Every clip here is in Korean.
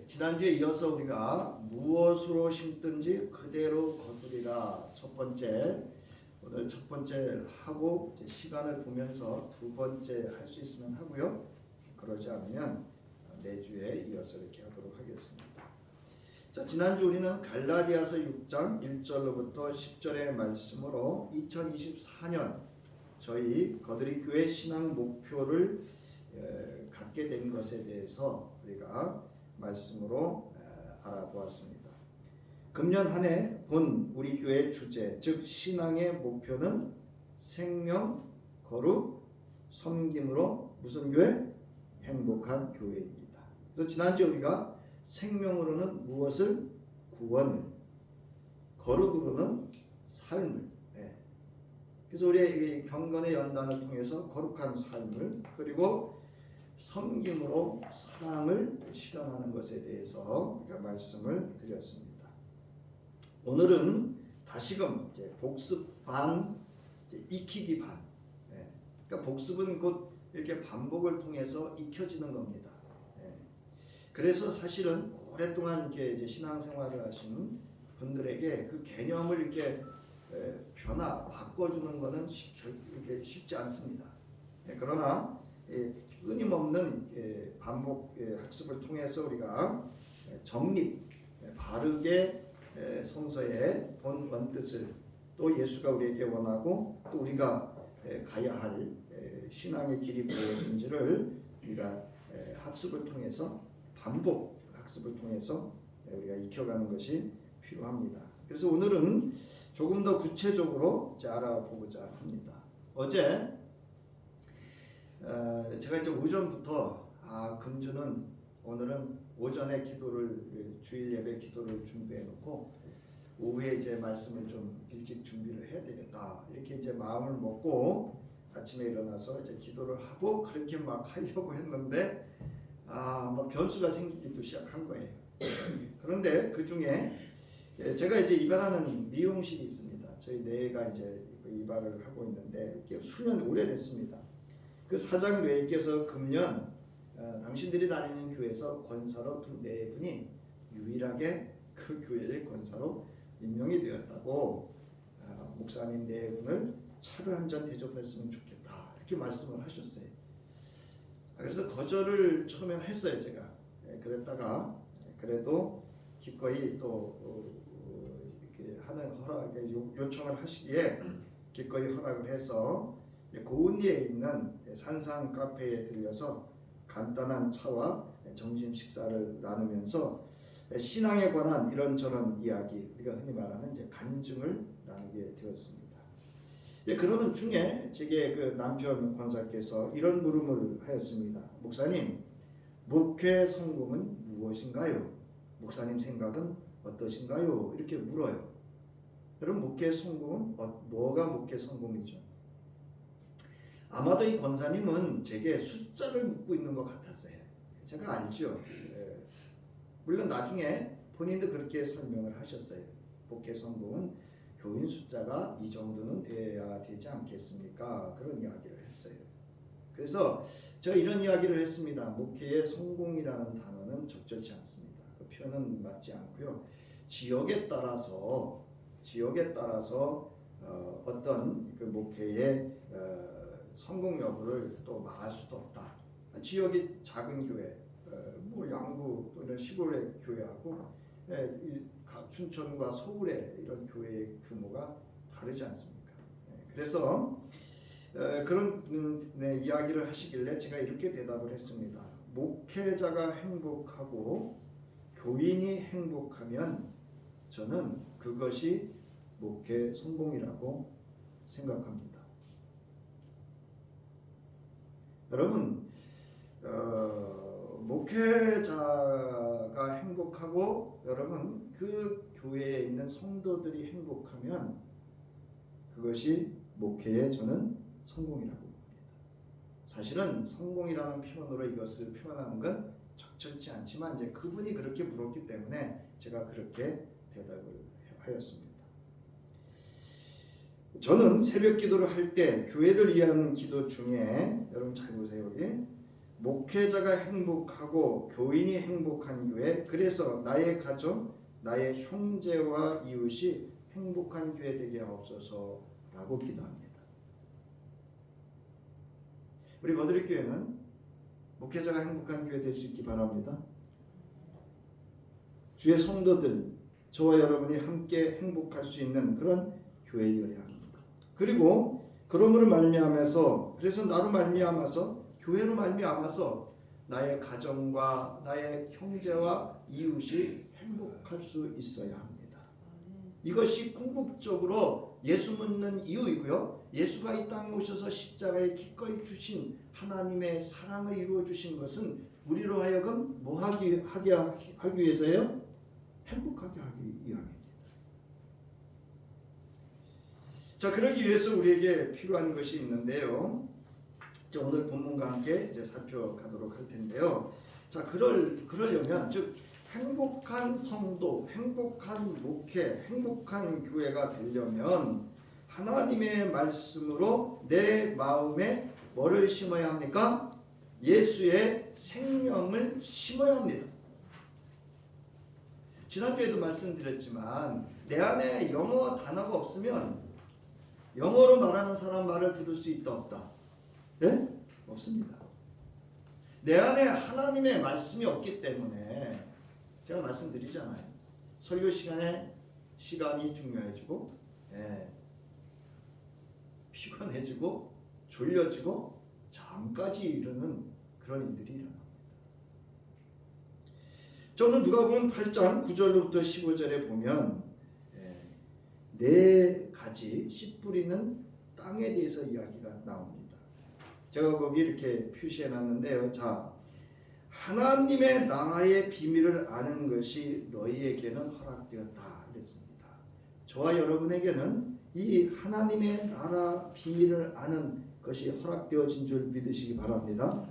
지난주에 이어서 우리가 무엇으로 심든지 그대로 거두리라 첫 번째, 오늘 첫 번째 하고 이제 시간을 보면서 두 번째 할 수 있으면 하고요. 그러지 않으면 내주에 이어서 이렇게 하도록 하겠습니다. 자, 지난주 우리는 갈라디아서 6장 1절로부터 10절의 말씀으로 2024년 저희 거드리 교회 신앙 목표를 갖게 된 것에 대해서 우리가 말씀으로 알아보았습니다. 금년 한 해 본 우리 교회 주제, 즉 신앙의 목표는 생명, 거룩, 섬김으로 무슨 교회? 행복한 교회입니다. 그래서 지난주에 우리가 생명으로는 무엇을? 구원을, 거룩으로는 삶을. 그래서 우리의 경건의 연단을 통해서 거룩한 삶을, 그리고 섬김으로 사랑을 실현하는 것에 대해서 우리가 말씀을 드렸습니다. 오늘은 다시금 이제 복습 반, 이제 익히기 반. 그러니까 복습은 곧 이렇게 반복을 통해서 익혀지는 겁니다. 그래서 사실은 오랫동안 이렇게 이제 신앙생활을 하신 분들에게 그 개념을 이렇게 바꿔주는 것은 이렇게 쉽지 않습니다. 그러나 끊임없는 반복 학습을 통해서 우리가 정립, 바르게 성서의 본 원뜻을, 또 예수가 우리에게 원하고 또 우리가 가야 할 신앙의 길이 무엇인지를 우리가 학습을 통해서, 반복 학습을 통해서 우리가 익혀가는 것이 필요합니다. 그래서 오늘은 조금 더 구체적으로 알아보고자 합니다. 어제 제가 이제 오전부터 금주는 오늘은 오전에 기도를, 주일 예배 기도를 준비해 놓고 오후에 이제 말씀을 좀 일찍 준비를 해야 되겠다, 이렇게 이제 마음을 먹고 아침에 일어나서 이제 기도를 하고 그렇게 막 하려고 했는데 막 변수가 생기기도 시작한 거예요. 그런데 그 중에 제가 이제 이발하는 미용실이 있습니다. 저희 내가 이제 이발을 하고 있는데 수년 오래됐습니다. 그 사장 뇌께서 금년 당신들이 다니는 교회에서 권사로 네 분이 유일하게 그 교회의 권사로 임명이 되었다고, 목사님 네 분을 차를 한 잔 대접했으면 좋겠다, 이렇게 말씀을 하셨어요. 그래서 거절을 처음에 했어요, 제가. 그랬다가 그래도 기꺼이 또 이렇게 하는 요청을 하시기에 기꺼이 허락을 해서 고은리에 있는 산상 카페에 들려서 간단한 차와 점심 식사를 나누면서 신앙에 관한 이런저런 이야기, 우리가 흔히 말하는 이제 간증을 나누게 되었습니다. 그러던 중에 제게 그 남편 권사께서 이런 물음을 하였습니다. 목사님, 목회 성공은 무엇인가요? 목사님 생각은 어떠신가요? 이렇게 물어요. 여러분, 목회 성공은 뭐가 목회 성공이죠? 아마도 이 권사님은 제게 숫자를 묻고 있는 것 같았어요. 제가 알죠. 물론 나중에 본인도 그렇게 설명을 하셨어요. 목회 성공은 교인 숫자가 이 정도는 돼야 되지 않겠습니까? 그런 이야기를 했어요. 그래서 제가 이런 이야기를 했습니다. 목회의 성공이라는 단어는 적절치 않습니다. 그 표현은 맞지 않고요. 지역에 따라서 어떤 그 목회의 성공 여부를 또 말할 수도 없다. 지역이 작은 교회, 뭐 양구 또는 시골의 교회하고 춘천과 서울의 이런 교회의 규모가 다르지 않습니까? 그래서 그런 이야기를 하시길래 제가 이렇게 대답을 했습니다. 목회자가 행복하고 교인이 행복하면 저는 그것이 목회 성공이라고 생각합니다. 여러분, 목회자가 행복하고 여러분 그 교회에 있는 성도들이 행복하면 그것이 목회의 저는 성공이라고 봅니다. 사실은 성공이라는 표현으로 이것을 표현하는 건 적절치 않지만 이제 그분이 그렇게 물었기 때문에 제가 그렇게 대답을 하였습니다. 저는 새벽 기도를 할 때 교회를 위한 기도 중에, 여러분 잘 보세요, 여기 목회자가 행복하고 교인이 행복한 교회, 그래서 나의 가정, 나의 형제와 이웃이 행복한 교회 되게 하옵소서라고 기도합니다. 우리 거드리 교회는 목회자가 행복한 교회 될 수 있기 바랍니다. 주의 성도들, 저와 여러분이 함께 행복할 수 있는 그런 교회여야 합니다. 그리고 그러므로 말미암아서, 그래서 나로 말미암아서, 교회로 말미암아서 나의 가정과 나의 형제와 이웃이 행복할 수 있어야 합니다. 이것이 궁극적으로 예수 믿는 이유이고요. 예수가 이 땅에 오셔서 십자가에 기꺼이 주신 하나님의 사랑을 이루어 주신 것은 우리로 하여금 뭐 하기 위해서요? 행복하게 하기 위함입니다. 자, 그러기 위해서 우리에게 필요한 것이 있는데요. 오늘 본문과 함께 이제 살펴가도록 할 텐데요. 자, 그러려면 즉 행복한 성도, 행복한 목회, 행복한 교회가 되려면 하나님의 말씀으로 내 마음에 뭐를 심어야 합니까? 예수의 생명을 심어야 합니다. 지난주에도 말씀드렸지만 내 안에 영어 단어가 없으면 영어로 말하는 사람 말을 들을 수 있다 없다? 네? 없습니다. 내 안에 하나님의 말씀이 없기 때문에 제가 말씀드리잖아요. 설교 시간이 중요해지고 피곤해지고 졸려지고 잠까지 이르는 그런 일들이 일어납니다. 저는 누가복음 8장 9절부터 15절에 보면 네 가지 씨 뿌리는 땅에 대해서 이야기가 나옵니다. 제가 거기 이렇게 표시해 놨는데요. 자, 하나님의 나라의 비밀을 아는 것이 너희에게는 허락되었다 이랬습니다. 저와 여러분에게는 이 하나님의 나라 비밀을 아는 것이 허락되어진 줄 믿으시기 바랍니다.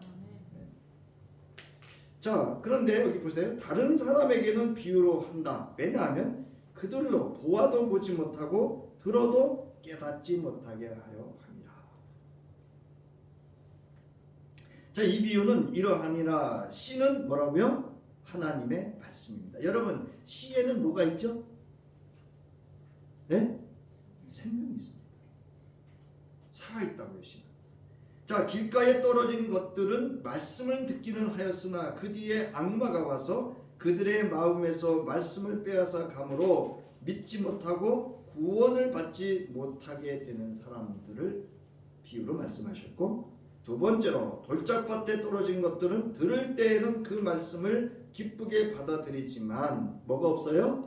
자, 그런데 여기 보세요. 다른 사람에게는 비유로 한다. 왜냐하면 그들로 보아도 보지 못하고 들어도 깨닫지 못하게 하려 함이라. 자, 이 비유는 이러하니라. 씨는 뭐라고요? 하나님의 말씀입니다. 여러분, 씨에는 뭐가 있죠? 네? 생명이 있습니다. 살아있다고요, 씨는. 자, 길가에 떨어진 것들은 말씀을 듣기는 하였으나 그 뒤에 악마가 와서 그들의 마음에서 말씀을 빼앗아 감으로 믿지 못하고 구원을 받지 못하게 되는 사람들을 비유로 말씀하셨고, 두 번째로 돌짝밭에 떨어진 것들은 들을 때에는 그 말씀을 기쁘게 받아들이지만 뭐가 없어요?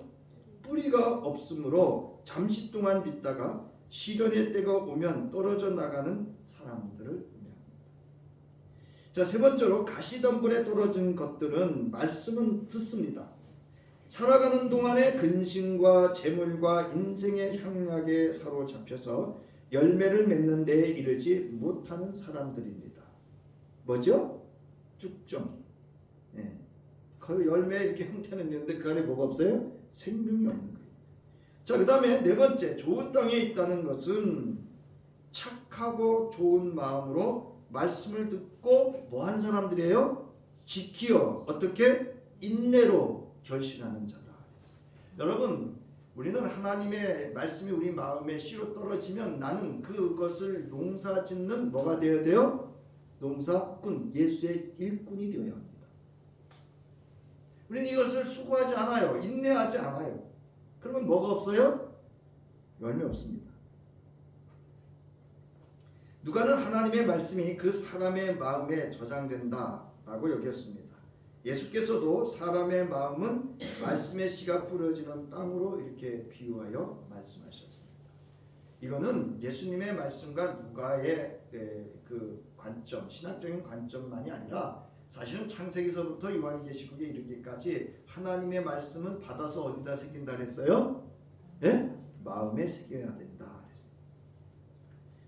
뿌리가 없으므로 잠시 동안 믿다가 시련의 때가 오면 떨어져 나가는 사람들을 의미합니다. 자, 세 번째로 가시덤불에 떨어진 것들은 말씀은 듣습니다. 살아가는 동안에 근심과 재물과 인생의 향락에 사로잡혀서 열매를 맺는 데에 이르지 못하는 사람들입니다. 뭐죠? 쭉정이. 그 열매 이렇게 형태는 있는데 그 안에 뭐가 없어요? 생명이 없는 거예요. 자, 그 다음에 네 번째, 좋은 땅에 있다는 것은 착하고 좋은 마음으로 말씀을 듣고 뭐한 사람들이에요? 지키어 어떻게? 인내로 결신하는 자다. 여러분, 우리는 하나님의 말씀이 우리 마음에 씨로 떨어지면 나는 그것을 농사 짓는 뭐가 되어야 돼요? 농사꾼, 예수의 일꾼이 되어야 합니다. 우리는 이것을 수고하지 않아요. 인내하지 않아요. 그러면 뭐가 없어요? 열매 없습니다. 누가는 하나님의 말씀이 그 사람의 마음에 저장된다라고 여겼습니다. 예수께서도 사람의 마음은 말씀의 씨가 뿌려지는 땅으로 이렇게 비유하여 말씀하셨습니다. 이거는 예수님의 말씀과 누가의 그 관점, 신학적인 관점만이 아니라 사실은 창세기서부터 요한계시록에 이르기까지 하나님의 말씀은 받아서 어디다 새긴다 그랬어요? 네? 마음에 새겨야 된다.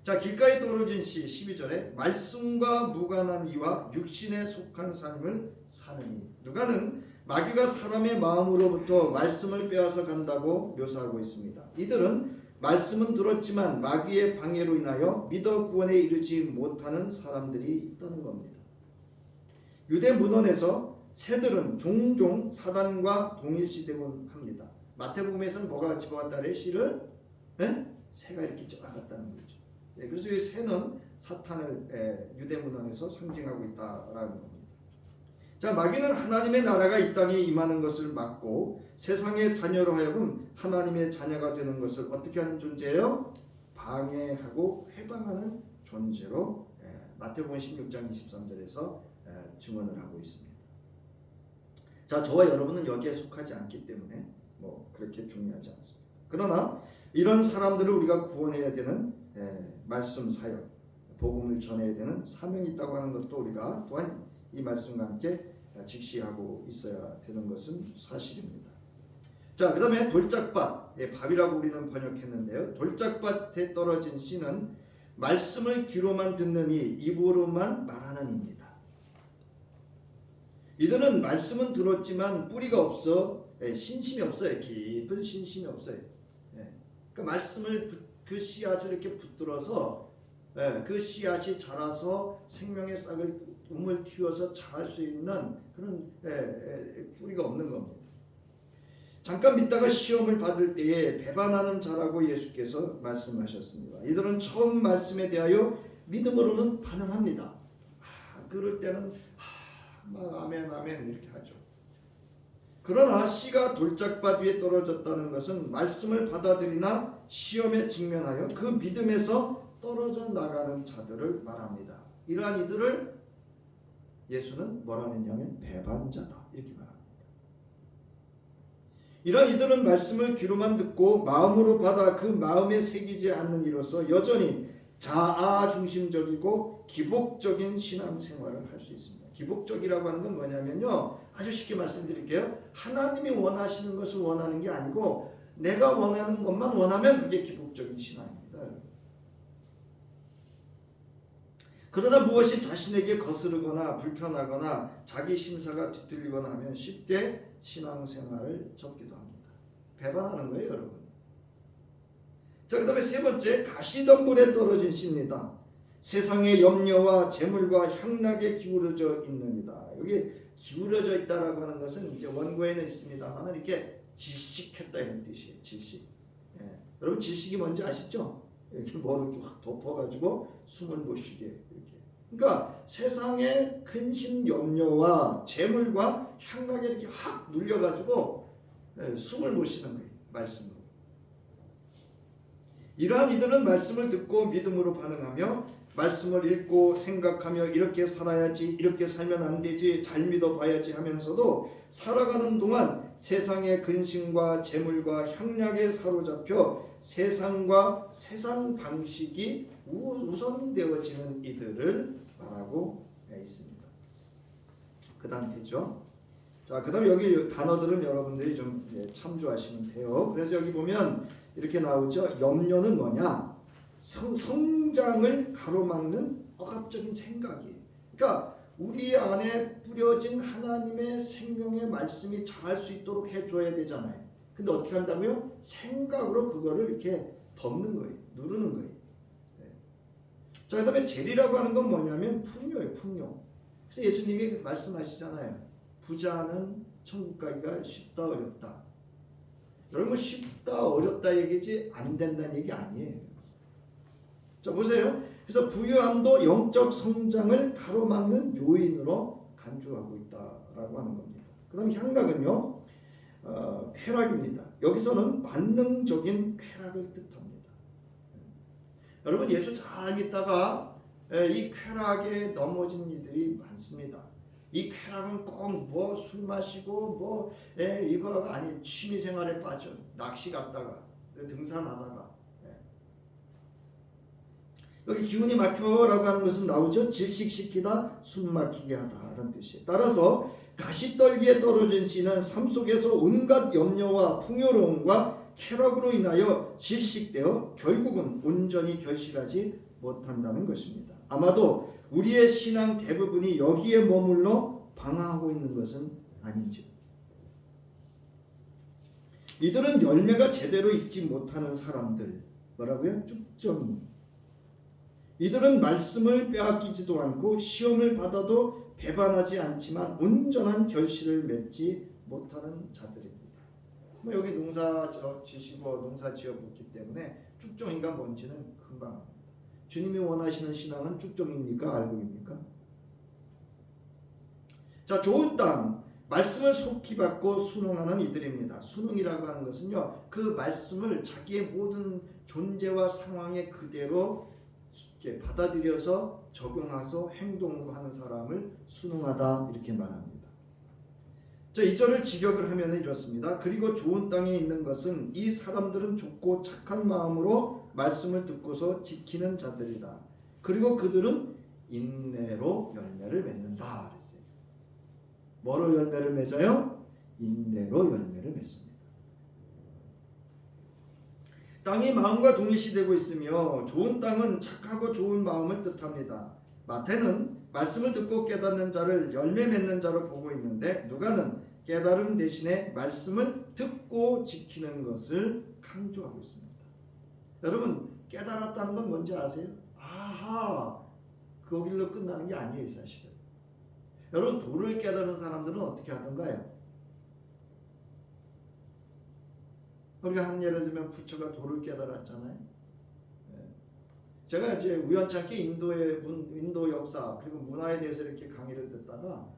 자, 길가에 떨어진 씨 12절에 말씀과 무관한 이와 육신에 속한 삶을 사느니. 누가는 마귀가 사람의 마음으로부터 말씀을 빼앗아 간다고 묘사하고 있습니다. 이들은 말씀은 들었지만 마귀의 방해로 인하여 믿어 구원에 이르지 못하는 사람들이 있다는 겁니다. 유대 문헌에서 새들은 종종 사단과 동일시되곤 합니다. 마태복음에서는 뭐가 집어왔다 그래? 씨를? 네? 새가 이렇게 집어갔다는 거죠. 네, 그래서 이 새는 사탄을 유대 문헌에서 상징하고 있다라는 겁니다. 자, 마귀는 하나님의 나라가 이 땅에 임하는 것을 막고 세상의 자녀로 하여금 하나님의 자녀가 되는 것을 어떻게 하는 존재예요? 방해하고 해방하는 존재로 마태복음 16장 23절에서 증언을 하고 있습니다. 자, 저와 여러분은 여기에 속하지 않기 때문에 뭐 그렇게 중요하지 않습니다. 그러나 이런 사람들을 우리가 구원해야 되는 말씀 사역, 복음을 전해야 되는 사명이 있다고 하는 것도 우리가 또한 이 말씀과 함께 직시하고 있어야 되는 것은 사실입니다. 자, 그 다음에 돌짝밭, 밥이라고 우리는 번역했는데요. 돌짝밭에 떨어진 씨는 말씀을 귀로만 듣느니 입으로만 말하는 입니다. 이들은 말씀은 들었지만 뿌리가 없어 신심이 없어요. 깊은 신심이 없어요. 그 말씀을 그 씨앗을 이렇게 붙들어서 그 씨앗이 자라서 생명의 싹을 움을 틔워서 자랄 수 있는 그런 뿌리가 없는 겁니다. 잠깐 믿다가 시험을 받을 때에 배반하는 자라고 예수께서 말씀하셨습니다. 이들은 처음 말씀에 대하여 믿음으로는 반응합니다. 그럴 때는 막 아멘 아멘 이렇게 하죠. 그러나 씨가 돌짝밭 위에 떨어졌다는 것은 말씀을 받아들이나 시험에 직면하여 그 믿음에서 떨어져 나가는 자들을 말합니다. 이러한 이들을 예수는 뭐라고 했냐면 배반자다 이렇게 말합니다. 이러한 이들은 말씀을 귀로만 듣고 마음으로 받아 그 마음에 새기지 않는 이로써 여전히 자아 중심적이고 기복적인 신앙생활을 할 수 있습니다. 기복적이라고 하는 건 뭐냐면요, 아주 쉽게 말씀드릴게요. 하나님이 원하시는 것을 원하는 게 아니고 내가 원하는 것만 원하면 그게 기복적인 신앙입니다. 그러나 무엇이 자신에게 거스르거나 불편하거나 자기 심사가 뒤틀리거나 하면 쉽게 신앙생활을 접기도 합니다. 배반하는 거예요, 여러분. 자, 그 다음에 세 번째, 가시덤불에 떨어진 씨입니다. 세상의 염려와 재물과 향락에 기울어져 있느니라. 여기 기울어져 있다라고 하는 것은 이제 원고에는 있습니다만 이렇게 질식했다 이런 뜻이에요. 질식. 여러분 질식이 뭔지 아시죠? 이렇게 뭐를 이렇게 확 덮어가지고 숨을 못 쉬게 이렇게. 그러니까 세상의 근심 염려와 재물과 향락에 이렇게 확 눌려가지고 숨을 못 쉬는 거예요. 말씀으로. 이러한 이들은 말씀을 듣고 믿음으로 반응하며 말씀을 읽고 생각하며 이렇게 살아야지, 이렇게 살면 안 되지, 잘 믿어봐야지 하면서도 살아가는 동안 세상의 근심과 재물과 향락에 사로잡혀 세상과 세상 방식이 우선되어지는 이들을 말하고 있습니다. 그 다음 되죠. 자, 그 다음 여기 단어들은 여러분들이 좀 참조하시면 돼요. 그래서 여기 보면 이렇게 나오죠. 염려는 뭐냐? 성장을 가로막는 억압적인 생각이에요. 그러니까 우리 안에 뿌려진 하나님의 생명의 말씀이 자랄 수 있도록 해줘야 되잖아요. 근데 어떻게 한다고요? 생각으로 그거를 이렇게 덮는 거예요. 누르는 거예요. 자, 그 다음에 재리라고 하는 건 뭐냐면 풍요예요. 풍요. 그래서 예수님이 말씀하시잖아요. 부자는 천국 가기가 쉽다 어렵다. 여러분 쉽다 어렵다 얘기지 안 된다는 얘기 아니에요. 자, 보세요. 그래서 부유함도 영적 성장을 가로막는 요인으로 간주하고 있다라고 하는 겁니다. 그 다음 향락은요, 쾌락입니다. 여기서는 만능적인 쾌락을 뜻합니다. 여러분 예수 잘 믿다가 이 쾌락에 넘어진 이들이 많습니다. 이 쾌락은 꼭 뭐 술 마시고 이거가 아니 취미생활에 빠져 낚시 갔다가 등산하다가 여기 기운이 막혀라고 하는 것은 나오죠. 질식시키다, 숨 막히게 하다 라는 뜻이에요. 따라서 가시떨기에 떨어진 씨는 삶 속에서 온갖 염려와 풍요로움과 쾌락으로 인하여 질식되어 결국은 온전히 결실하지 못한다는 것입니다. 아마도 우리의 신앙 대부분이 여기에 머물러 방황하고 있는 것은 아니죠. 이들은 열매가 제대로 있지 못하는 사람들, 뭐라고요? 쭉정이. 이들은 말씀을 빼앗기지도 않고 시험을 받아도 배반하지 않지만 온전한 결실을 맺지 못하는 자들입니다. 뭐 여기 농사 지시고 농사 지어 붓기 때문에 쭉종이가 뭔지는 금방 압니다. 주님이 원하시는 신앙은 쭉종입니까? 알곡입니까? 자, 좋은 땅, 말씀을 속히 받고 순응하는 이들입니다. 순응이라고 하는 것은요, 그 말씀을 자기의 모든 존재와 상황에 그대로 받아들여서 적용해서 행동으로 하는 사람을 순응하다 이렇게 말합니다. 자, 2절을 직역을 하면 이렇습니다. 그리고 좋은 땅에 있는 것은 이 사람들은 좁고 착한 마음으로 말씀을 듣고서 지키는 자들이다. 그리고 그들은 인내로 열매를 맺는다. 뭐로 열매를 맺어요? 인내로 열매를 맺습니다. 땅이 마음과 동일시되고 있으며 좋은 땅은 착하고 좋은 마음을 뜻합니다. 마태는 말씀을 듣고 깨닫는 자를 열매 맺는 자로 보고 있는데 누가는 깨달음 대신에 말씀을 듣고 지키는 것을 강조하고 있습니다. 여러분, 깨달았다는 건 뭔지 아세요? 아하, 거길로 끝나는 게 아니에요, 사실은. 여러분, 도를 깨달은 사람들은 어떻게 하던가요? 우리가 한 예를 들면 부처가 도를 깨달았잖아요. 제가 이제 우연찮게 인도 역사 그리고 문화에 대해서 이렇게 강의를 듣다가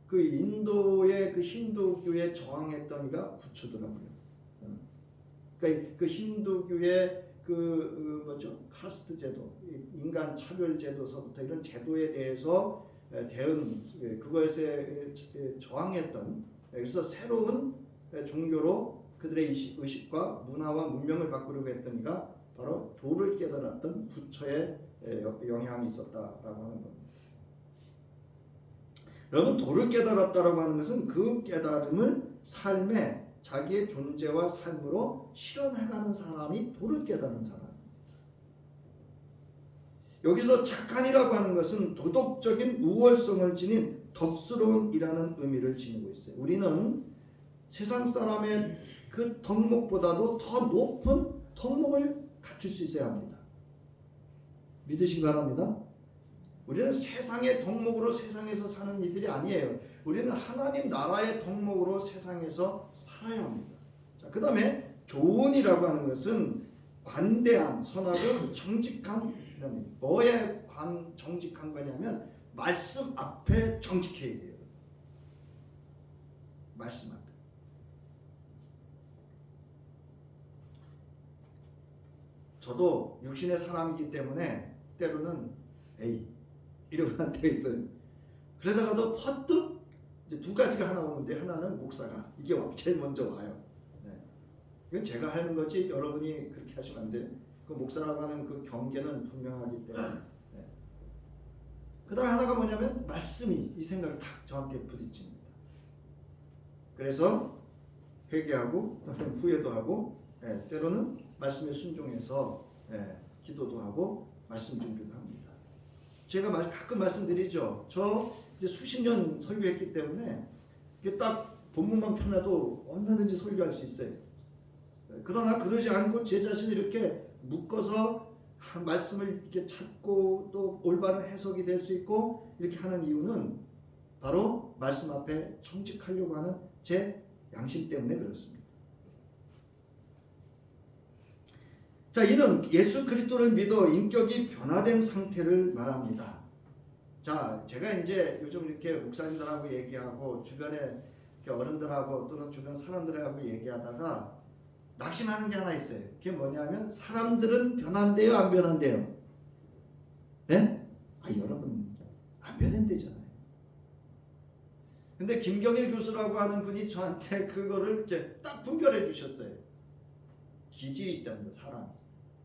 그 인도의 그 힌두교에 저항했던 이가 부처더라고요. 그러니까 그 힌두교의 그 뭐죠? 카스트 제도, 인간 차별 제도서부터 이런 제도에 대해서 대응, 그것에 저항했던, 그래서 새로운 종교로 그들의 의식과 문화와 문명을 바꾸려고 했던 이가 바로 도를 깨달았던 부처의 영향이 있었다라고 하는 겁니다. 여러분, 도를 깨달았다라고 하는 것은 그 깨달음을 삶에 자기의 존재와 삶으로 실현해가는 사람이 도를 깨달은 사람. 여기서 착한이라고 하는 것은 도덕적인 우월성을 지닌 덕스러운이라는 의미를 지니고 있어요. 우리는 세상 사람의 그 덕목보다도 더 높은 덕목을 갖출 수 있어야 합니다. 믿으시기 바랍니다. 우리는 세상의 덕목으로 세상에서 사는 이들이 아니에요. 우리는 하나님 나라의 덕목으로 세상에서 살아야 합니다. 자, 그 다음에 조언이라고 하는 것은 관대한, 선하고 정직한, 뭐에 정직한 거냐면 말씀 앞에 정직해야 돼요. 말씀 앞에. 저도 육신의 사람이기 때문에 때로는 이러고 한 때가 있어요. 그러다가도 퍼뜩 이제 두 가지가 하나 오는데, 하나는 목사가 이게 제일 먼저 와요. 이건 제가 하는 거지 여러분이 그렇게 하시면 안 돼요. 그 목사라고 하는 그 경계는 분명하기 때문에. 그 다음에 하나가 뭐냐면 말씀이 이 생각을 탁 저한테 부딪힙니다. 그래서 회개하고 후회도 하고, 때로는 말씀에 순종해서 기도도 하고 말씀 준비도 합니다. 제가 가끔 말씀드리죠. 저 이제 수십 년 설교했기 때문에 이게 딱 본문만 펴놔도 얼마든지 설교할 수 있어요. 그러나 그러지 않고 제 자신을 이렇게 묶어서 말씀을 이렇게 찾고 또 올바른 해석이 될 수 있고 이렇게 하는 이유는 바로 말씀 앞에 정직하려고 하는 제 양심 때문에 그렇습니다. 자, 이는 예수 그리스도를 믿어 인격이 변화된 상태를 말합니다. 자, 제가 이제 요즘 이렇게 목사님들하고 얘기하고 주변에 어른들하고 또는 주변 사람들하고 얘기하다가 낙심하는 게 하나 있어요. 그게 뭐냐면 사람들은 변한대요, 안 변한대요? 네? 여러분 안 변한대잖아요. 근데 김경일 교수라고 하는 분이 저한테 그거를 이렇게 딱 분별해 주셨어요. 기질이 있답니다, 사람이.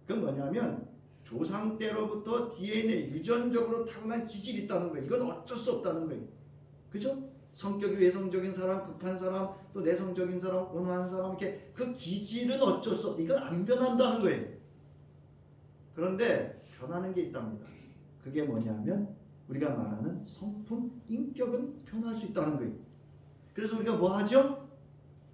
그건 뭐냐면 조상 때로부터 DNA 유전적으로 타고난 기질이 있다는 거예요. 이건 어쩔 수 없다는 거예요. 그죠? 성격이 외성적인 사람, 급한 사람, 또 내성적인 사람, 온화한 사람, 이렇게 그 기질은 어쩔 수 없다. 이건 안 변한다는 거예요. 그런데 변하는 게 있답니다. 그게 뭐냐면 우리가 말하는 성품, 인격은 변할 수 있다는 거예요. 그래서 우리가 뭐 하죠?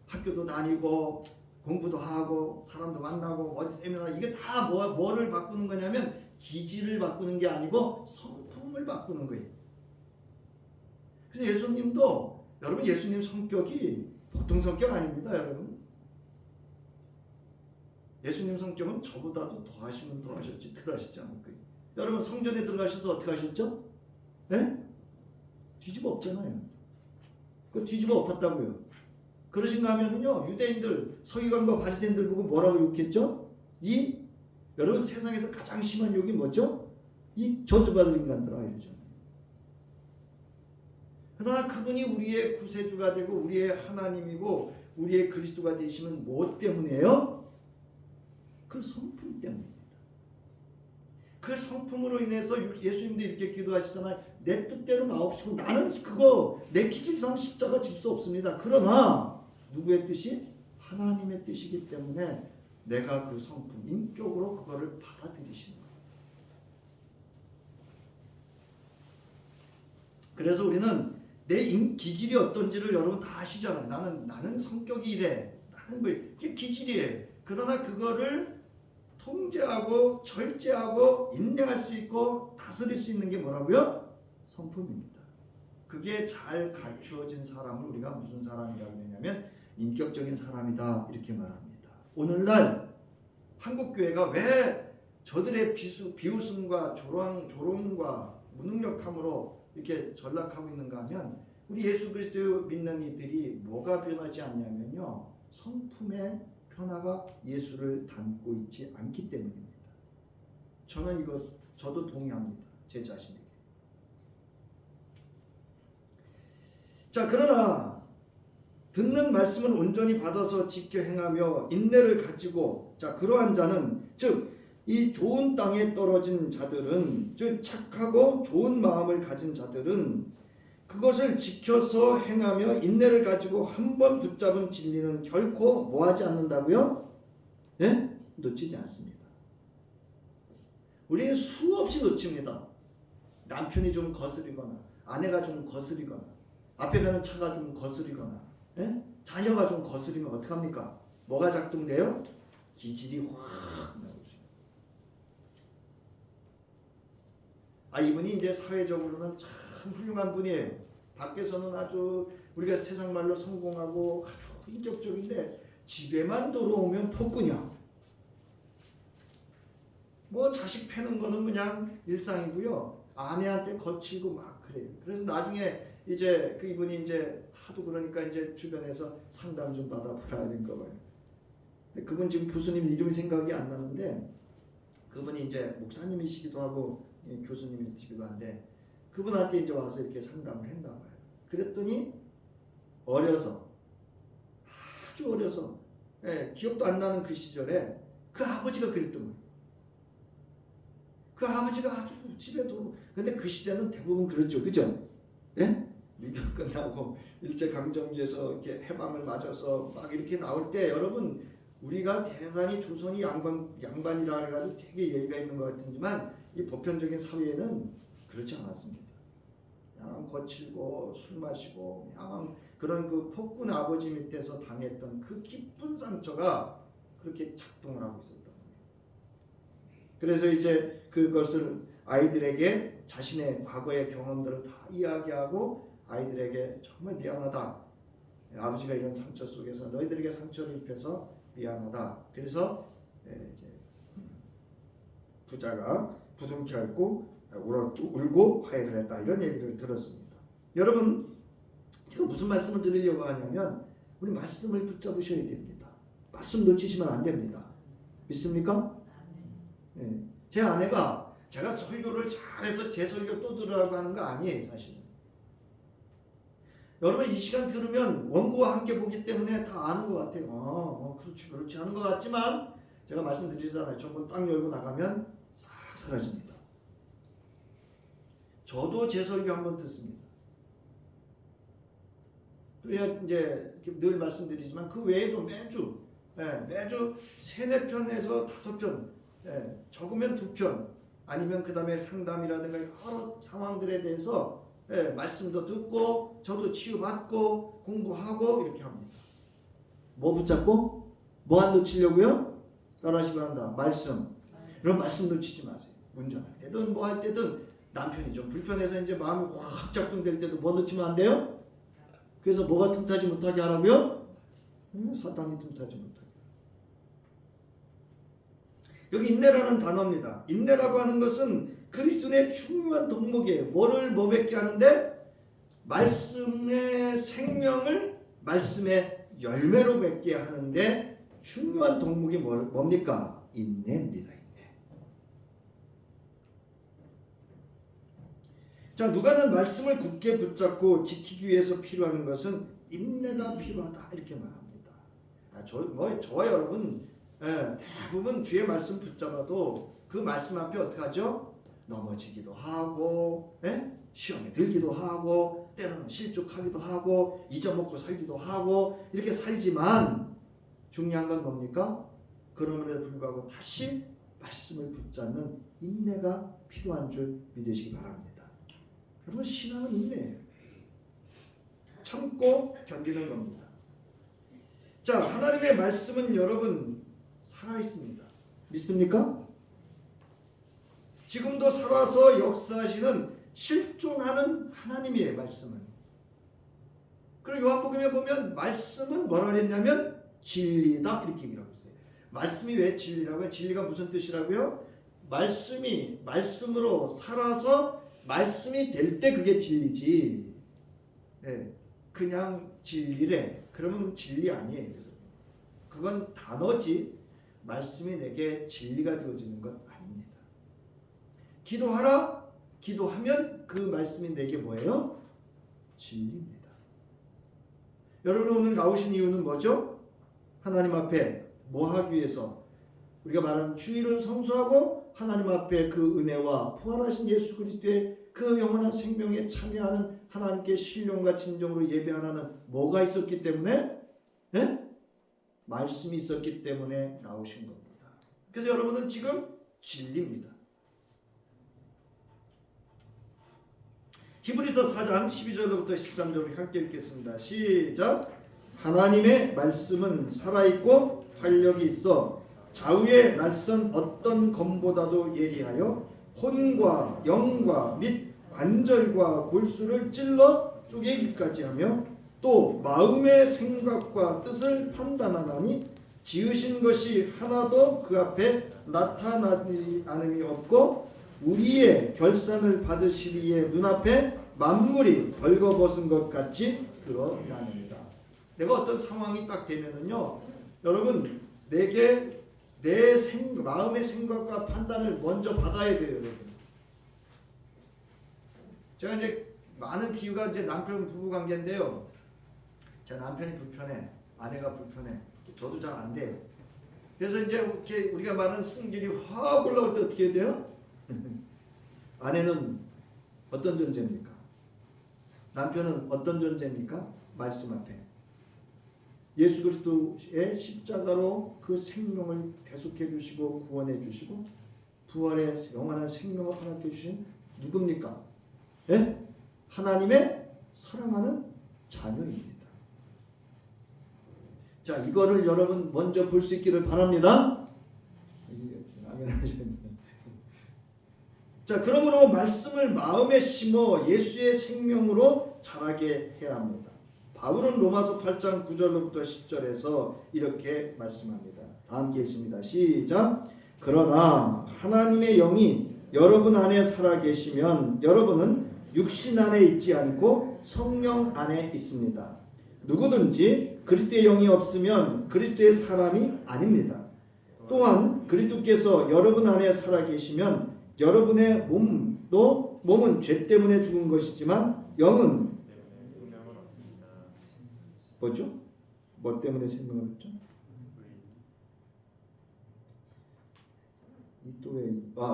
학교도 다니고 공부도 하고 사람도 만나고 어디 세미나, 이게 다 뭐를 바꾸는 거냐면 기질을 바꾸는 게 아니고 성품을 바꾸는 거예요. 그래서 예수님도 여러분 예수님 성격이 보통 성격 아닙니다, 여러분. 예수님 성격은 저보다도 더 하시면 더 하셨지 덜 하시지 않을 거예요. 여러분 성전에 들어가셔서 어떻게 하셨죠? 네? 뒤집어 엎잖아요. 그 뒤집어 엎었다고요. 그러신가 하면요 유대인들 서기관과 바리새인들 보고 뭐라고 욕했죠? 여러분 세상에서 가장 심한 욕이 뭐죠? 이 저주받을 인간들아 이러죠. 그러나 그분이 우리의 구세주가 되고 우리의 하나님이고 우리의 그리스도가 되시면 무엇 때문이에요? 그 성품 때문입니다. 그 성품으로 인해서 예수님도 이렇게 기도하시잖아요. 내 뜻대로 마옵시고 나는 그거 내 기질상 십자가 질 수 없습니다. 그러나 누구의 뜻이? 하나님의 뜻이기 때문에 내가 그 성품, 인격으로 그거를 받아들이시는 거예요. 그래서 우리는 내 기질이 어떤지를 여러분 다 아시잖아요. 나는 성격이 이래. 나는 뭐 이게 기질이에요. 그러나 그거를 통제하고 절제하고 인내할 수 있고 다스릴 수 있는 게 뭐라고요? 성품입니다. 그게 잘 갖추어진 사람을 우리가 무슨 사람이라고 하냐면 인격적인 사람이다 이렇게 말합니다. 오늘날 한국교회가 왜 저들의 비웃음과 조롱과 무능력함으로 이렇게 전락하고 있는가 하면 우리 예수 그리스도 믿는 이들이 뭐가 변하지 않냐면요 성품의 변화가 예수를 닮고 있지 않기 때문입니다. 저도 동의합니다. 제 자신에게. 자, 그러나 듣는 말씀을 온전히 받아서 지켜 행하며 인내를 가지고 그러한 자는 즉 이 좋은 땅에 떨어진 자들은 즉 착하고 좋은 마음을 가진 자들은 그것을 지켜서 행하며 인내를 가지고 한번 붙잡은 진리는 결코 뭐하지 않는다고요? 예? 놓치지 않습니다. 우리는 수없이 놓칩니다. 남편이 좀 거스리거나 아내가 좀 거스리거나 앞에 가는 차가 좀 거스리거나 예? 자녀가 좀 거스리면 어떡합니까? 뭐가 작동돼요? 기질이 확 나오죠. 이분이 이제 사회적으로는 참 훌륭한 분이에요. 밖에서는 아주 우리가 세상 말로 성공하고 아주 인격적인데 집에만 들어오면 폭군이야. 뭐 자식 패는 거는 그냥 일상이고요. 아내한테 거치고 막 그래요. 그래서 나중에 이제 그 이분이 이제 하도 그러니까 이제 주변에서 상담 좀 받아보라 이런가 봐요. 그분 지금 교수님 이름이 생각이 안 나는데 그분이 이제 목사님이시기도 하고 교수님이시기도 한데 그분한테 이제 와서 이렇게 상담을 했나 봐요. 그랬더니 아주 어려서 기억도 안 나는 그 시절에 그 아버지가 그랬던 거예요. 그 아버지가 아주 집에도 근데 그 시대는 대부분 그렇죠. 그죠? 예? 미국 끝나고 일제강점기에서 이렇게 해방을 맞아서 막 이렇게 나올 때 여러분 우리가 대단히 조선이 양반이라 해가지고 되게 예의가 있는 것 같지만 이 보편적인 사회에는 그렇지 않았습니다. 그냥 거칠고 술 마시고 그냥 그런 그 폭군 아버지 밑에서 당했던 그 깊은 상처가 그렇게 작동을 하고 있었던 거예요. 그래서 이제 그것을 아이들에게 자신의 과거의 경험들을 다 이야기하고 아이들에게 정말 미안하다. 아버지가 이런 상처 속에서 너희들에게 상처를 입혀서 미안하다. 그래서 이제 부자가 부둥켜 안고 울고 화해를 했다. 이런 얘기를 들었습니다. 여러분 제가 무슨 말씀을 드리려고 하냐면 우리 말씀을 붙잡으셔야 됩니다. 말씀 놓치시면 안 됩니다. 믿습니까? 네. 제 아내가 제가 설교를 잘해서 제 설교 또 들으라고 하는 거 아니에요. 사실은. 여러분 이 시간 들으면 원고와 함께 보기 때문에 다 아는 것 같아요. 그렇지 하는 것 같지만 제가 말씀드리잖아요. 전문 딱 열고 나가면 싹 사라집니다. 저도 제 설교 한번 듣습니다. 그래야 이제 늘 말씀드리지만 그 외에도 매주 3-4편에서 5편 적으면 2편 아니면 그 다음에 상담이라든가 여러 상황들에 대해서 말씀도 듣고 저도 치유받고 공부하고 이렇게 합니다. 뭐 붙잡고? 뭐 안 놓치려고요? 따라하시 바랍니다. 말씀. 그럼 말씀 놓치지 마세요. 운전할 때든 뭐 할 때든 남편이 좀 불편해서 이제 마음이 확 작동될 때도 뭐 넣지면 안 돼요? 그래서 뭐가 틈타지 못하게 하라고요? 사탄이 틈타지 못하게. 여기 인내라는 단어입니다. 인내라고 하는 것은 그리스도의 중요한 덕목이에요. 뭐를 맺게 하는데? 말씀의 생명을 말씀의 열매로 맺게 하는데 중요한 덕목이 뭡니까? 인내입니다. 인내. 자, 누가는 말씀을 굳게 붙잡고 지키기 위해서 필요한 것은 인내가 필요하다 이렇게 말합니다. 저와 여러분 대부분 주의 말씀 붙잡아도 그 말씀 앞에 어떻게 하죠? 넘어지기도 하고 시험에 들기도 하고 때로는 실족하기도 하고 잊어먹고 살기도 하고 이렇게 살지만 중요한 건 뭡니까? 그럼에도 불구하고 다시 말씀을 붙잡는 인내가 필요한 줄 믿으시기 바랍니다. 여러분 신앙은 인내예요. 참고 견디는 겁니다. 자, 하나님의 말씀은 여러분 살아있습니다. 믿습니까? 지금도 살아서 역사하시는 실존하는 하나님의 말씀은. 그리고 요한복음에 보면 말씀은 뭐라 그랬냐면 진리다 이렇게 얘기하고 있어요. 말씀이 왜 진리라고요? 진리가 무슨 뜻이라고요? 말씀이 말씀으로 살아서 말씀이 될 때 그게 진리지. 그냥 진리래. 그러면 진리 아니에요. 그건 단어지 말씀이 내게 진리가 되어지는 것 아닙니다. 기도하라. 기도하면 그 말씀이 내게 뭐예요? 진리입니다. 여러분 오늘 나오신 이유는 뭐죠? 하나님 앞에 뭐 하기 위해서? 우리가 말하는 주일을 성수하고 하나님 앞에 그 은혜와 부활하신 예수 그리스도의 그 영원한 생명에 참여하는 하나님께 신령과 진정으로 예배하는 뭐가 있었기 때문에? 말씀이 있었기 때문에 나오신 겁니다. 그래서 여러분은 지금 진리입니다. 히브리서 4장 12절부터 13절을 함께 읽겠습니다. 시작. 하나님의 말씀은 살아있고 활력이 있어 좌우의 낯선 어떤 검보다도 예리하여 혼과 영과 및 관절과 골수를 찔러 쪼개기까지 하며 또 마음의 생각과 뜻을 판단하나니 지으신 것이 하나도 그 앞에 나타나지 않음이 없고 우리의 결산을 받으시리에 눈앞에 만물이 벌거벗은 것 같이 드러나느니라. 내가 어떤 상황이 딱 되면은요, 여러분 내게 내 마음의 생각과 판단을 먼저 받아야 돼요, 여러분. 제가 이제 많은 비유가 이제 남편 부부 관계인데요. 제 남편이 불편해, 아내가 불편해, 저도 잘 안 돼요. 그래서 이제 이렇게 우리가 말하는 승질이 확 올라올 때 어떻게 해야 돼요? 아내는 어떤 존재입니까? 남편은 어떤 존재입니까? 말씀 앞에 예수 그리스도의 십자가로 그 생명을 대속해 주시고 구원해 주시고 부활의 영원한 생명을 허락해 주신 누굽니까? 하나님의 사랑하는 자녀입니다. 자, 이거를 여러분 먼저 볼 수 있기를 바랍니다. 자, 그러므로 말씀을 마음에 심어 예수의 생명으로 자라게 해야 합니다. 바울은 로마서 8장 9절로부터 10절에서 이렇게 말씀합니다. 다 함께 읽습니다. 시작. 그러나 하나님의 영이 여러분 안에 살아계시면 여러분은 육신 안에 있지 않고 성령 안에 있습니다. 누구든지 그리스도의 영이 없으면 그리스도의 사람이 아닙니다. 또한 그리스도께서 여러분 안에 살아계시면 여러분의 몸은 죄 때문에 죽은 것이지만 영은 뭐죠? 뭐 때문에 생명을 얻죠?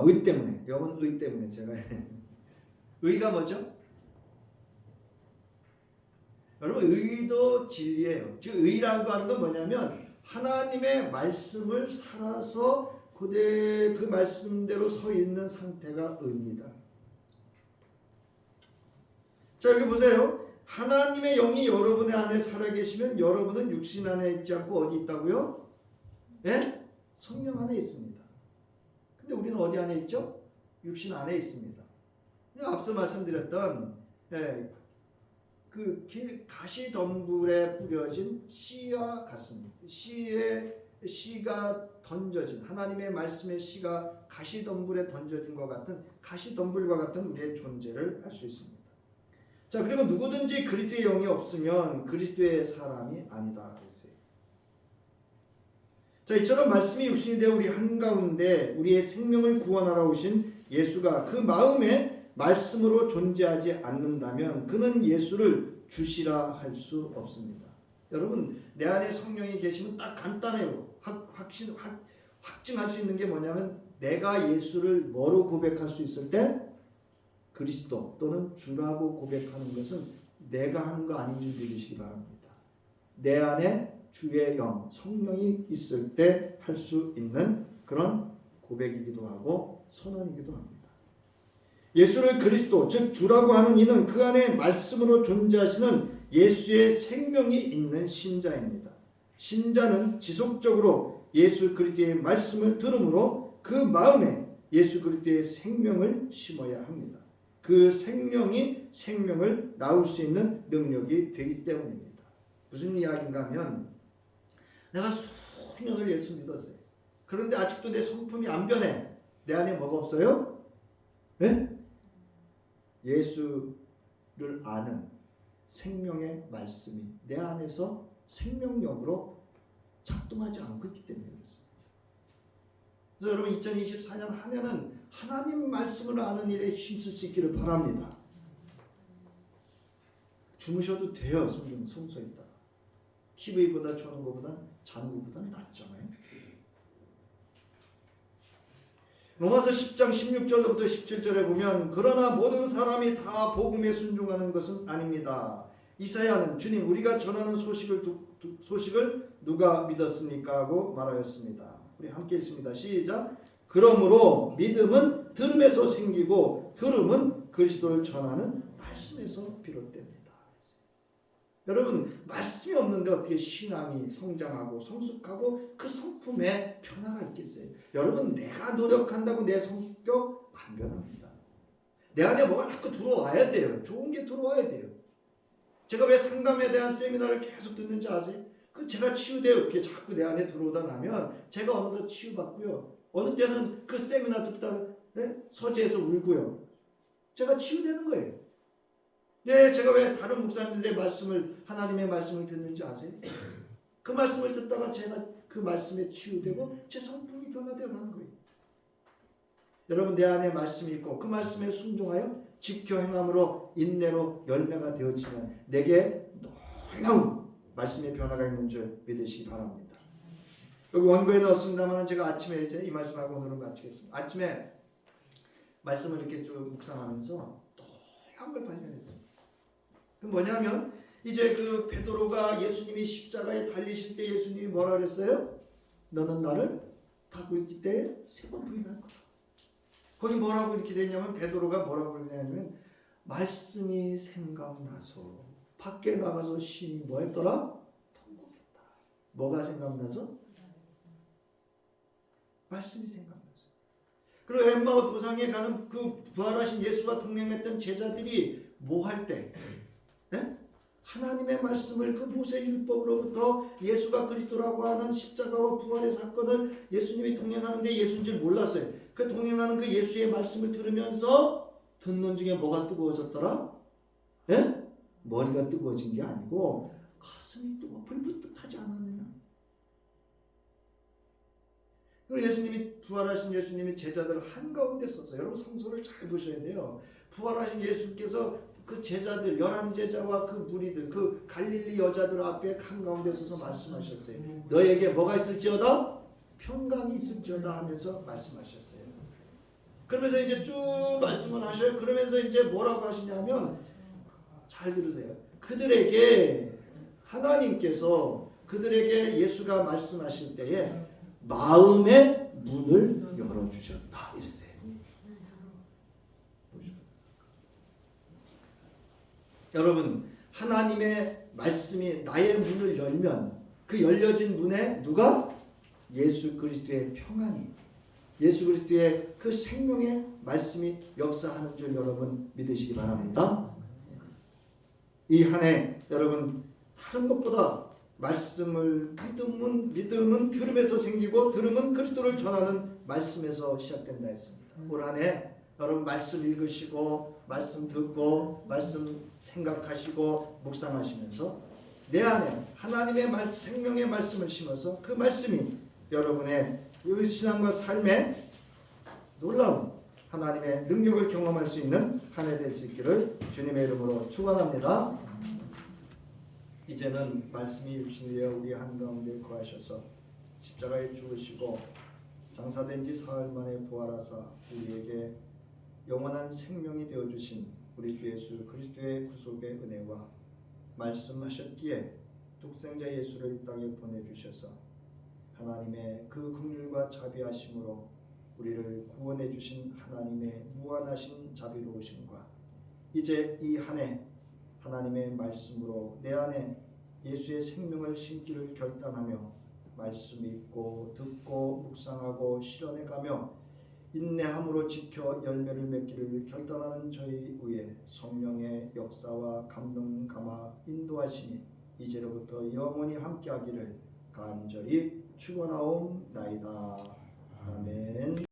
의 때문에. 영은 의 때문에. 제가 의가 뭐죠? 여러분 의도 진리예요. 즉 의라고 하는 건 뭐냐면 하나님의 말씀을 살아서 그 말씀대로 서 있는 상태가 의입니다. 자, 여기 보세요. 하나님의 영이 여러분의 안에 살아계시면 여러분은 육신 안에 있지 않고 어디 있다고요? 성령 안에 있습니다. 근데 우리는 어디 안에 있죠? 육신 안에 있습니다. 앞서 말씀드렸던 그 가시덤불에 뿌려진 씨와 같습니다. 씨가 던져진 하나님의 말씀의 씨가 가시덤불에 던져진 것 같은 가시덤불과 같은 우리의 존재를 알 수 있습니다. 자, 그리고 누구든지 그리스도의 영이 없으면 그리스도의 사람이 아니다. 자, 이처럼 말씀이 육신이 되어 우리 한가운데 우리의 생명을 구원하러 오신 예수가 그 마음에 말씀으로 존재하지 않는다면 그는 예수를 주시라 할 수 없습니다. 여러분, 내 안에 성령이 계시면 딱 간단해요. 확증할 수 있는 게 뭐냐면 내가 예수를 뭐로 고백할 수 있을 때 그리스도 또는 주라고 고백하는 것은 내가 하는 거 아닌 줄 믿으시기 바랍니다. 내 안에 주의 영, 성령이 있을 때 할 수 있는 그런 고백이기도 하고 선언이기도 합니다. 예수를 그리스도, 즉 주라고 하는 이는 그 안에 말씀으로 존재하시는 예수의 생명이 있는 신자입니다. 신자는 지속적으로 예수 그리스도의 말씀을 들음으로 그 마음에 예수 그리스도의 생명을 심어야 합니다. 그 생명이 생명을 낳을 수 있는 능력이 되기 때문입니다. 무슨 이야기인가 하면 내가 수년을 예수 믿었어요. 그런데 아직도 내 성품이 안 변해. 내 안에 뭐가 없어요? 네? 예수를 아는 생명의 말씀이 내 안에서 생명력으로 작동하지 않고 있기 때문에 그렇습니다. 그래서 여러분 2024년 한 해는 하나님 말씀을 아는 일에 힘쓸 수 있기를 바랍니다. 주무셔도 돼요. 성서 있다가 TV보다 조는 것보다 자는 것보다 낫잖아요. 로마서 10장 16절부터 17절에 보면 그러나 모든 사람이 다 복음에 순종하는 것은 아닙니다. 이사야는 주님 우리가 전하는 소식을 누가 믿었습니까? 하고 말하였습니다. 우리 함께 읽습니다. 시작. 그러므로 믿음은 들음에서 생기고 들음은 그리스도를 전하는 말씀에서 비롯됩니다. 여러분 말씀이 없는데 어떻게 신앙이 성장하고 성숙하고 그 성품에 변화가 있겠어요? 여러분 내가 노력한다고 내 성격 안 변합니다. 내 안에 뭐가 자꾸 들어와야 돼요. 좋은 게 들어와야 돼요. 제가 왜 상담에 대한 세미나를 계속 듣는지 아세요? 그 제가 치유돼요. 그게 자꾸 내 안에 들어오다 나면 제가 어느덧 치유받고요. 어느 때는 그 세미나 듣다가 서재에서 울고요. 제가 치유되는 거예요. 네, 제가 왜 다른 목사님들의 말씀을 하나님의 말씀을 듣는지 아세요? 그 말씀을 듣다가 제가 그 말씀에 치유되고 제 성품이 변화되어 가는 거예요. 여러분 내 안에 말씀이 있고 그 말씀에 순종하여 지켜 행함으로 인내로 열매가 되어지면 내게 놀라운 말씀의 변화가 있는 줄 믿으시기 바랍니다. 여기 원고에 넣었습니다만 제가 아침에 이제 이 말씀하고 오늘은 마치겠습니다. 아침에 말씀을 이렇게 쭉 묵상하면서 놀라운 걸 발견했어요. 그 뭐냐면 이제 그 베드로가 예수님이 십자가에 달리실 때 예수님이 뭐라 그랬어요? 너는 나를 타고 있을 때 3번 부인할 거다. 거기 뭐라고 이렇게 되냐면 베드로가 뭐라고 그러냐면 말씀이 생각나서 밖에 나가서 심히 뭐 했더라? 통곡했다. 뭐가 생각나서? 말씀이 생각나서. 그리고 엠마오 도상에 가는 그 부활하신 예수와 동행했던 제자들이 뭐 할 때? 네? 하나님의 말씀을 그 모세율법으로부터 예수가 그리스도라고 하는 십자가와 부활의 사건을 예수님이 동행하는데 예수인 줄 몰랐어요. 그 동행하는 그 예수의 말씀을 들으면서 듣는 중에 뭐가 뜨거워졌더라? 네? 머리가 뜨거워진 게 아니고 가슴이 뜨거워 불붙듯하지 않았느냐. 그리고 예수님이 부활하신 예수님이 제자들 한가운데 서서 여러분 성서를 잘 보셔야 돼요. 부활하신 예수께서 그 제자들 11제자와 그 무리들 그 갈릴리 여자들 앞에 한가운데 서서 말씀하셨어요. 너에게 뭐가 있을지어다? 평강이 있을지어다 하면서 말씀하셨어요. 그러면서 이제 쭉 말씀을 하셔요. 그러면서 이제 뭐라고 하시냐면 잘 들으세요. 그들에게 하나님께서 그들에게 예수가 말씀하실 때에 마음의 문을 열어주셨다 이랬어요. 여러분 하나님의 말씀이 나의 문을 열면 그 열려진 문에 누가? 예수 그리스도의 평안이 예수 그리스도의 그 생명의 말씀이 역사하는 줄 여러분 믿으시기 바랍니다. 이 한 해 여러분 다른 것보다 말씀을 믿음은 들음에서 생기고 들음은 그리스도를 전하는 말씀에서 시작된다 했습니다. 올 한 해 여러분 말씀 읽으시고 말씀 듣고 말씀 생각하시고 묵상하시면서 내 안에 하나님의 생명의 말씀을 심어서 그 말씀이 여러분의 이 신앙과 삶에 놀라운 하나님의 능력을 경험할 수 있는 한 해 될 수 있기를 주님의 이름으로 축원합니다. 이제는 말씀이 육신이 되어 우리 한가운데 거하셔서 십자가에 죽으시고 장사된 지 사흘 만에 부활하사 우리에게 영원한 생명이 되어주신 우리 주 예수 그리스도의 구속의 은혜와 말씀하셨기에 독생자 예수를 이 땅에 보내주셔서 하나님의 그 긍휼과 자비하심으로 우리를 구원해 주신 하나님의 무한하신 자비로우심과 이제 이 한 해 하나님의 말씀으로 내 안에 예수의 생명을 심기를 결단하며 말씀 읽고 듣고 묵상하고 실현해가며 인내함으로 지켜 열매를 맺기를 결단하는 저희 위에 성령의 역사와 감동 감화 인도하심이 이제로부터 영원히 함께하기를 간절히 축원하옵나이다. 아멘.